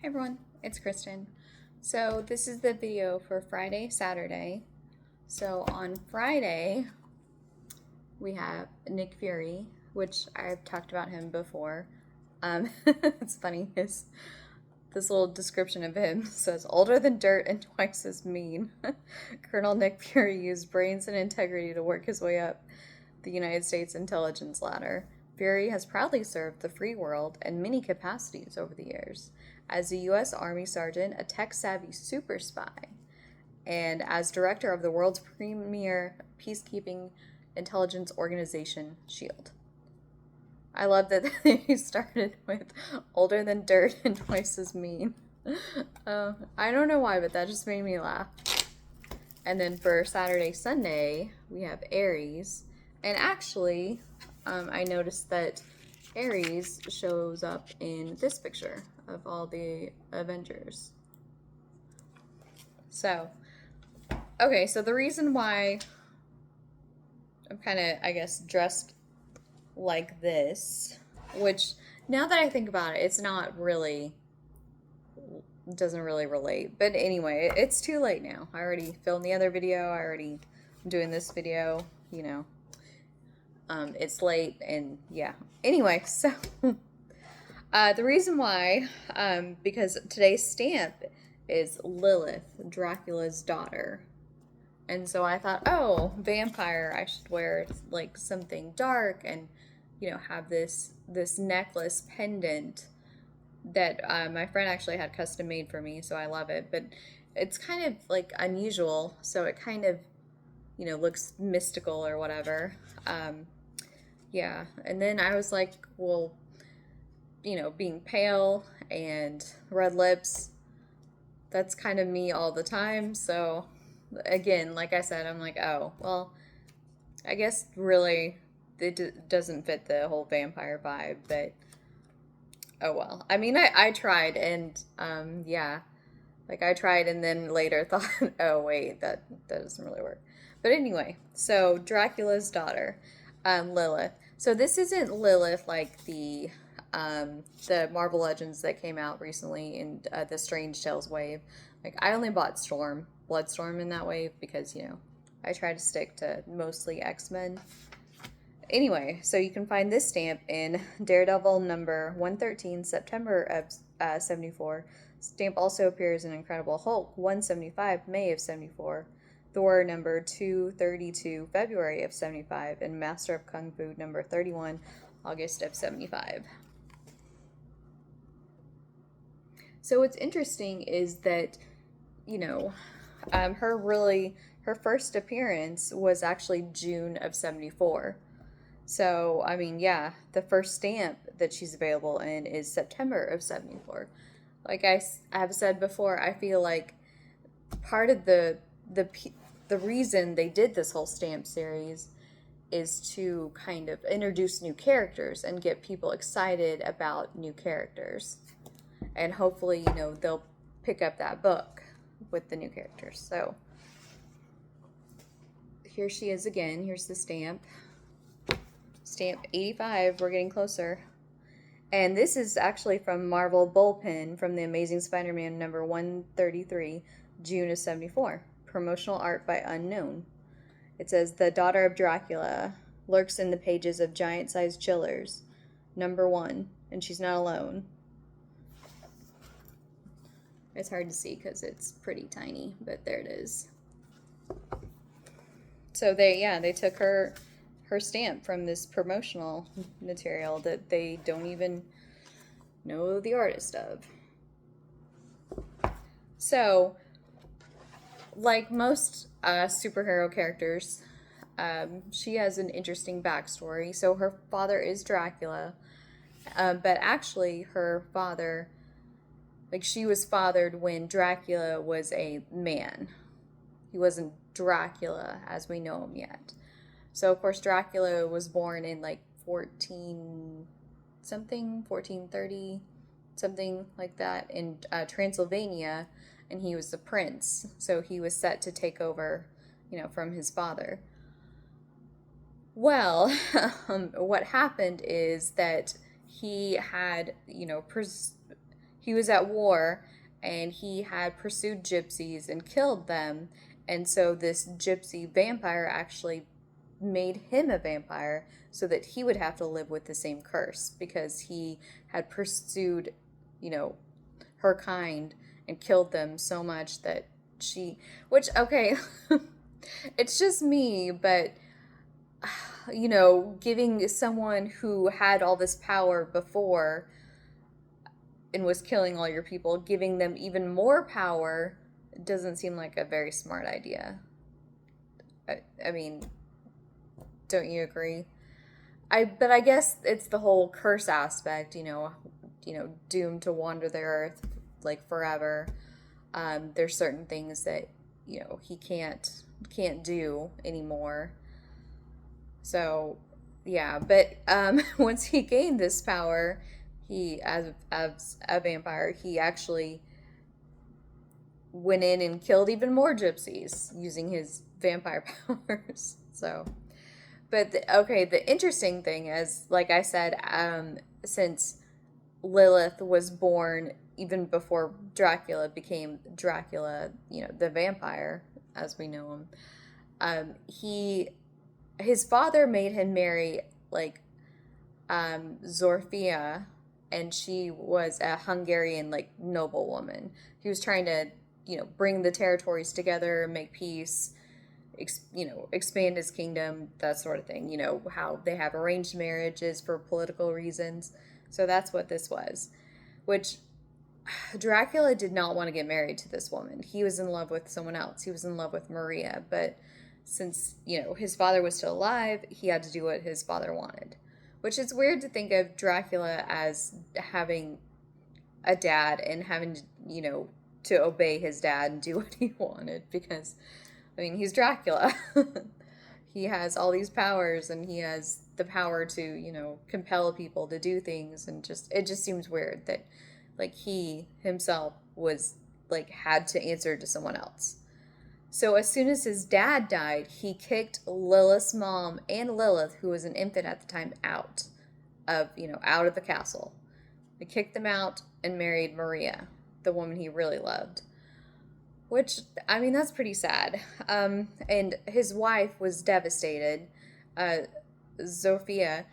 Everyone, it's Kristen. So this is the video for Friday, Saturday. So on Friday, we have Nick Fury, which I've talked about him before. It's funny, this little description of him says, older than dirt and twice as mean. Colonel Nick Fury used brains and integrity to work his way up the United States intelligence ladder. Fury has proudly served the free world in many capacities over the years. As a U.S. Army sergeant, a tech-savvy super spy, and as director of the world's premier peacekeeping intelligence organization, SHIELD. I love that they started with older than dirt and twice as mean. I don't know why, but that just made me laugh. And then for Saturday, Sunday, we have Aries. And actually, I noticed that Aries shows up in this picture of all the Avengers. So, okay, so the reason why I'm kind of, I guess, dressed like this, which now that I think about it, it's not really, doesn't really relate. But anyway, it's too late now. I already filmed the other video. I'm doing this video, you know. It's late and yeah. Anyway, so the reason why, because today's stamp is Lilith, Dracula's daughter. And so I thought, oh, vampire, I should wear like something dark and, you know, have this necklace pendant that my friend actually had custom made for me, so I love it. But it's kind of like unusual, so it kind of, you know, looks mystical or whatever. Yeah, and then I was like, well, you know, being pale and red lips, that's kind of me all the time. So again, like I said, I'm like, oh, well, I guess really it doesn't fit the whole vampire vibe, but oh well. I mean, I tried and yeah, like I tried and then later thought, oh wait, that doesn't really work. But anyway, so Dracula's daughter, Lilith. So this isn't Lilith like the Marvel Legends that came out recently in the Strange Tales wave. Like I only bought Bloodstorm in that wave because, you know, I try to stick to mostly X-Men. Anyway, so you can find this stamp in Daredevil number 113, September of 74. Stamp also appears in Incredible Hulk 175, May of 74. Thor number 232, February of 75, and Master of Kung Fu number 31, August of 75. So what's interesting is that, you know, her first appearance was actually June of 74. So, I mean, yeah, the first stamp that she's available in is September of 74. Like I have said before, I feel like part of the reason they did this whole stamp series is to kind of introduce new characters and get people excited about new characters. And hopefully, you know, they'll pick up that book with the new characters. So here she is again. Here's the stamp. Stamp 85. We're getting closer. And this is actually from Marvel Bullpen from the Amazing Spider-Man number 133, June of 74. Promotional art by Unknown. It says, the daughter of Dracula lurks in the pages of giant-sized chillers, number 1, and she's not alone. It's hard to see because it's pretty tiny, but there it is. So they took her stamp from this promotional material that they don't even know the artist of. So, like most superhero characters, she has an interesting backstory. So her father is Dracula, but actually her father, like she was fathered when Dracula was a man. He wasn't Dracula as we know him yet. So of course Dracula was born in like 1430, something like that, in Transylvania, and he was the prince. So he was set to take over, you know, from his father. Well, what happened is that he had, you know, he was at war and he had pursued gypsies and killed them. And so this gypsy vampire actually made him a vampire so that he would have to live with the same curse because he had pursued, you know, her kind and killed them so much that which, okay, it's just me, but, you know, giving someone who had all this power before and was killing all your people, giving them even more power doesn't seem like a very smart idea. I mean, don't you agree? But I guess it's the whole curse aspect, doomed to wander the earth like forever. There's certain things that, he can't do anymore. So, yeah, but once he gained this power, he as a vampire, he actually went in and killed even more gypsies using his vampire powers. So, but the interesting thing is, like I said, since Lilith was born even before Dracula became Dracula, the vampire as we know him, his father made him marry like Zorfia, and she was a Hungarian like noblewoman. He was trying to, bring the territories together, make peace, expand his kingdom, that sort of thing. How they have arranged marriages for political reasons. So that's what this was, which Dracula did not want to get married to this woman. He was in love with someone else. He was in love with Maria, but since, his father was still alive, he had to do what his father wanted, which is weird to think of Dracula as having a dad and having to, to obey his dad and do what he wanted because, I mean, he's Dracula. He has all these powers and he has the power to, compel people to do things, and it just seems weird that like he himself was like had to answer to someone else. So as soon as his dad died, he kicked Lilith's mom and Lilith, who was an infant at the time, out of the castle. He kicked them out and married Maria, the woman he really loved. Which, I mean, that's pretty sad. And his wife was devastated, Zofia,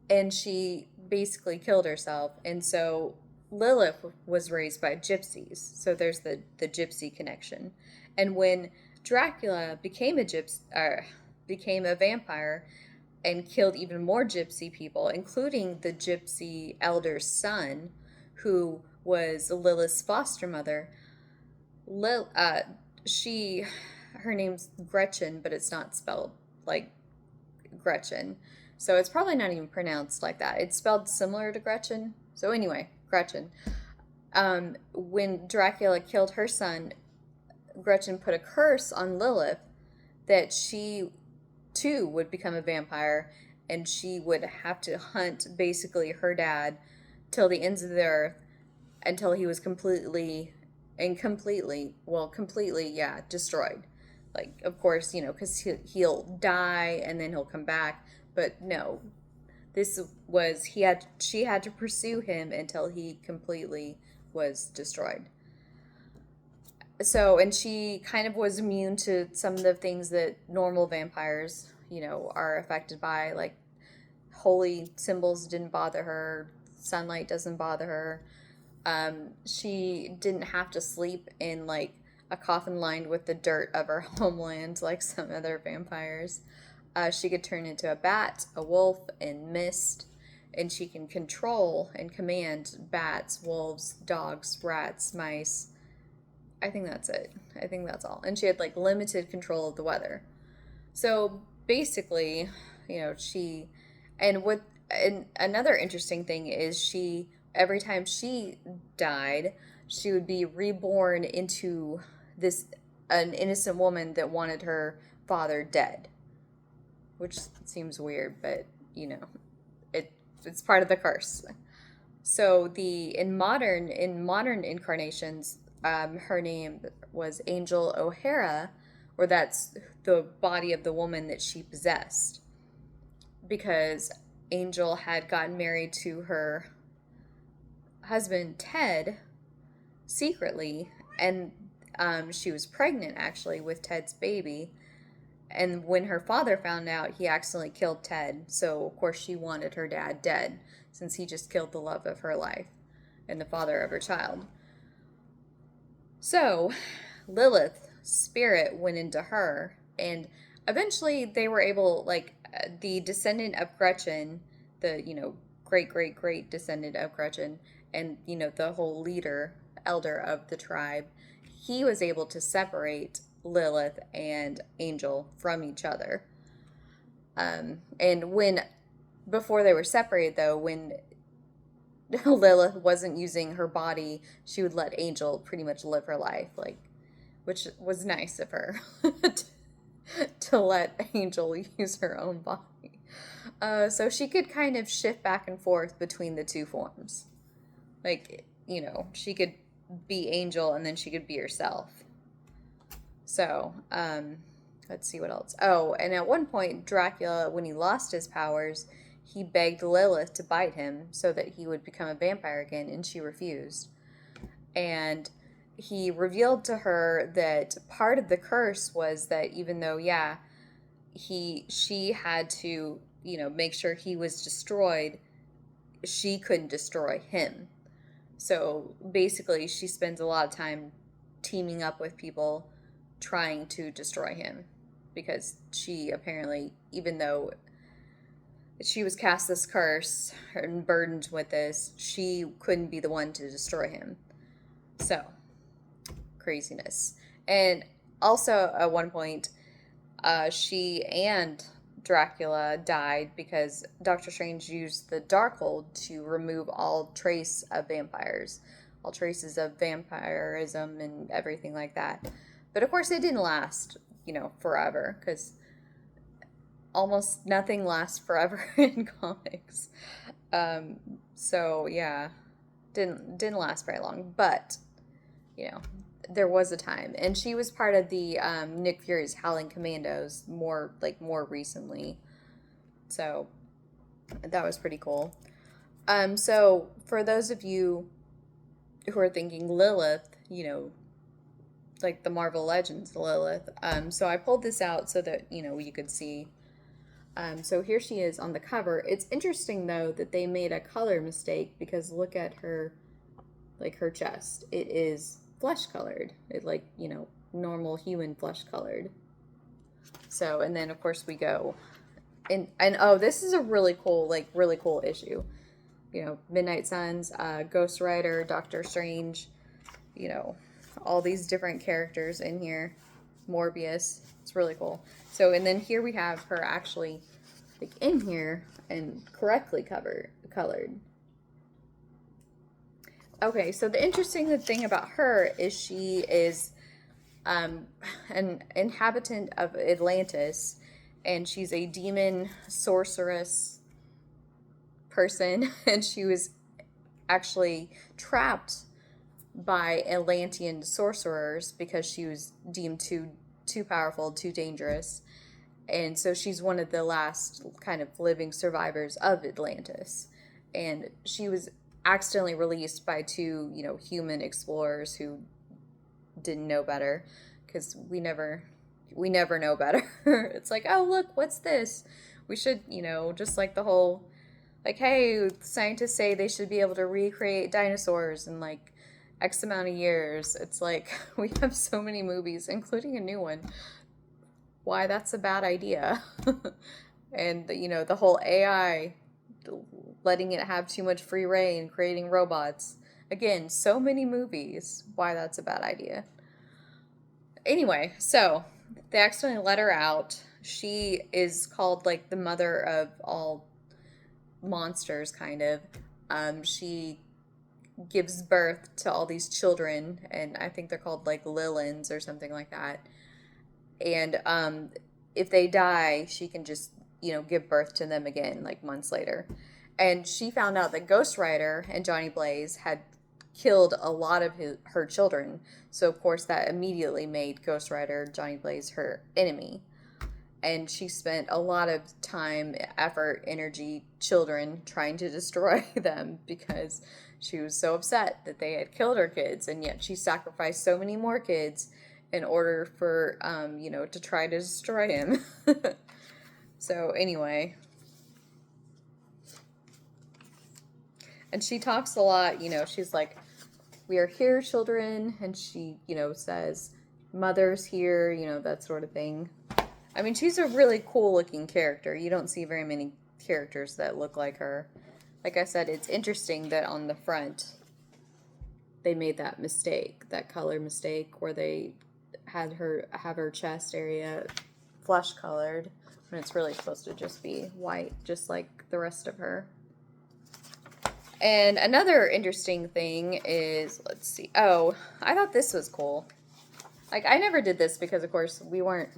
and she basically killed herself. And so Lilith was raised by gypsies. So there's the gypsy connection. And when Dracula became a vampire and killed even more gypsy people, including the gypsy elder's son, who was Lilith's foster mother, her name's Gretchen, but it's not spelled like Gretchen. So it's probably not even pronounced like that. It's spelled similar to Gretchen. So anyway, Gretchen. When Dracula killed her son, Gretchen put a curse on Lilith that she too would become a vampire, and she would have to hunt basically her dad till the ends of the earth until he was completely, destroyed. Like, of course, because he'll die and then he'll come back. But no, she had to pursue him until he completely was destroyed. So, and she kind of was immune to some of the things that normal vampires, are affected by. Like, holy symbols didn't bother her. Sunlight doesn't bother her. She didn't have to sleep in, like, a coffin lined with the dirt of her homeland like some other vampires. She could turn into a bat, a wolf, and mist. And she can control and command bats, wolves, dogs, rats, mice. I think that's it. I think that's all. And she had, like, limited control of the weather. So basically, and another interesting thing is every time she died, she would be reborn into an innocent woman that wanted her father dead, which seems weird, but it's part of the curse. So in modern incarnations, her name was Angel O'Hara, or that's the body of the woman that she possessed, because Angel had gotten married to her husband, Ted, secretly, and she was pregnant actually with Ted's baby. And when her father found out, he accidentally killed Ted. So, of course, she wanted her dad dead since he just killed the love of her life and the father of her child. So, Lilith's spirit went into her, and eventually they were able, like, the descendant of Gretchen, the, great, great, great descendant of Gretchen, and, the whole leader, elder of the tribe, he was able to separate Lilith and Angel from each other. Before they were separated, though, when Lilith wasn't using her body, she would let Angel pretty much live her life, like, which was nice of her to let Angel use her own body. So she could kind of shift back and forth between the two forms. Like, she could be Angel and then she could be herself. So, let's see what else. Oh, and at one point, Dracula, when he lost his powers, he begged Lilith to bite him so that he would become a vampire again, and she refused. And he revealed to her that part of the curse was that even though, she had to, make sure he was destroyed, she couldn't destroy him. So basically, she spends a lot of time teaming up with people trying to destroy him, because she apparently, even though she was cast this curse and burdened with this, she couldn't be the one to destroy him. So, craziness. And also at one point, she and Dracula died because Doctor Strange used the Darkhold to remove all trace of vampires, all traces of vampirism and everything like that. But of course it didn't last, forever, because almost nothing lasts forever in comics. So yeah, didn't last very long, but there was a time, and she was part of the Nick Fury's Howling Commandos more recently. So that was pretty cool. So for those of you who are thinking Lilith, like the Marvel Legends Lilith, so I pulled this out so that you could see. So here she is on the cover. It's interesting though that they made a color mistake, because look at her, like her chest. It is flesh colored. It normal human flesh colored. So, and then of course we go and oh, this is a really cool issue. Midnight Suns, Ghost Rider, Doctor Strange, all these different characters in here. Morbius. It's really cool. So, and then here we have her actually in here and correctly colored. Okay, so the interesting thing about her is she is an inhabitant of Atlantis, and she's a demon sorceress person, and she was actually trapped by Atlantean sorcerers because she was deemed too powerful, too dangerous. And so she's one of the last kind of living survivors of Atlantis. And she was accidentally released by two, human explorers who didn't know better, because we never know better. It's like, oh, look, what's this? We should, just like the whole, like, hey, scientists say they should be able to recreate dinosaurs in like X amount of years. It's like, we have so many movies, including a new one. Why that's a bad idea. And, the whole AI, letting it have too much free reign, creating robots. Again, so many movies. Why that's a bad idea. Anyway, so they accidentally let her out. She is called like the mother of all monsters, kind of. She gives birth to all these children, and I think they're called like Lilins or something like that. And if they die, she can just, give birth to them again, like months later. And she found out that Ghost Rider and Johnny Blaze had killed a lot of her children. So, of course, that immediately made Ghost Rider, Johnny Blaze, her enemy. and she spent a lot of time, effort, energy, children trying to destroy them because she was so upset that they had killed her kids, and yet she sacrificed so many more kids in order for, to try to destroy him. So anyway, and she talks a lot, she's like, we are here, children, and she, says, mother's here, that sort of thing. I mean, she's a really cool looking character. You don't see very many characters that look like her. Like I said, it's interesting that on the front they made that mistake, that color mistake, where they have her chest area flesh colored when it's really supposed to just be white, just like the rest of her. And another interesting thing is, let's see. Oh, I thought this was cool. Like, I never did this because, of course, we weren't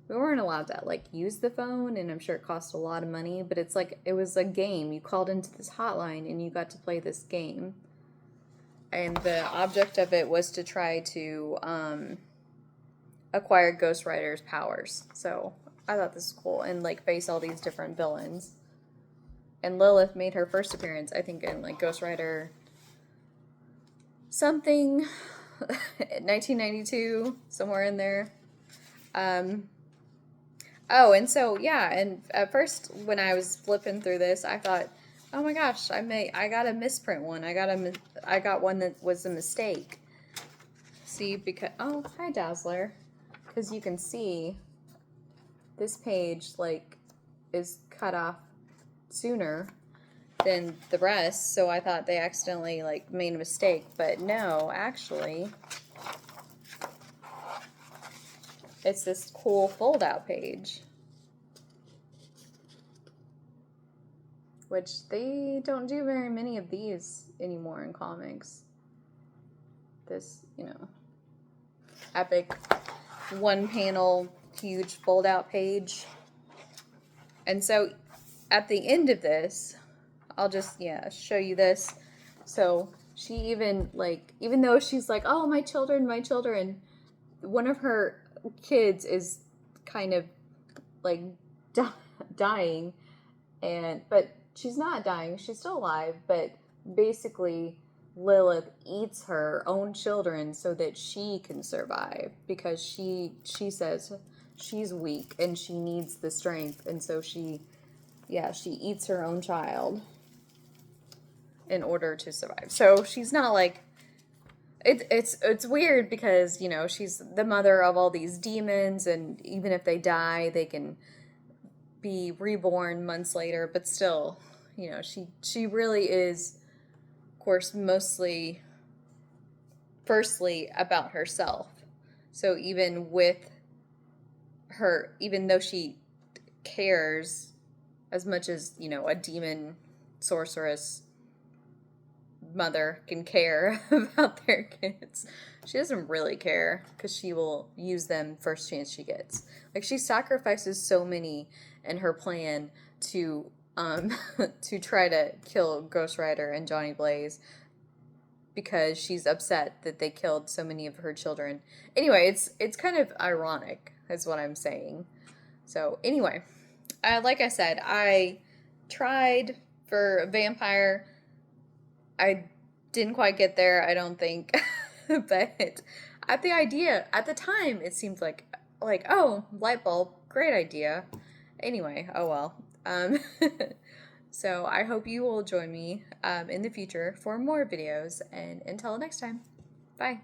allowed to, like, use the phone, and I'm sure it cost a lot of money, but it's like, it was a game. You called into this hotline, and you got to play this game. And the object of it was to try to acquire Ghost Rider's powers. So, I thought this was cool, and, like, face all these different villains. And Lilith made her first appearance, I think, in, like, Ghost Rider something, 1992, somewhere in there. Oh, and so, yeah, and at first, when I was flipping through this, I thought, oh my gosh, I got a misprint one. I got one that was a mistake. See, because, oh, hi, Dazzler. Because you can see this page, like, is cut off sooner than the rest, so I thought they accidentally, like, made a mistake, but no, actually, it's this cool fold-out page, which they don't do very many of these anymore in comics. This, epic one-panel, huge fold-out page. And so, at the end of this, I'll just, show you this. So, she even, like, even though she's like, oh, my children, one of her kids is kind of, like, dying, but she's not dying, she's still alive, but basically, Lilith eats her own children so that she can survive, because she says she's weak, and she needs the strength, and so she eats her own child in order to survive. So she's not like, it's weird because, she's the mother of all these demons, and even if they die, they can be reborn months later, but still, she really is, of course, firstly about herself. So even though she cares as much as, a demon sorceress mother can care about their kids, she doesn't really care, because she will use them first chance she gets. Like, she sacrifices so many in her plan to to try to kill Ghost Rider and Johnny Blaze, because she's upset that they killed so many of her children. Anyway, it's kind of ironic, is what I'm saying. So anyway, like I said, I tried for a vampire. I didn't quite get there, I don't think. But at the time, it seemed like, oh, light bulb, great idea. Anyway, oh well. So I hope you will join me in the future for more videos, and until next time, bye.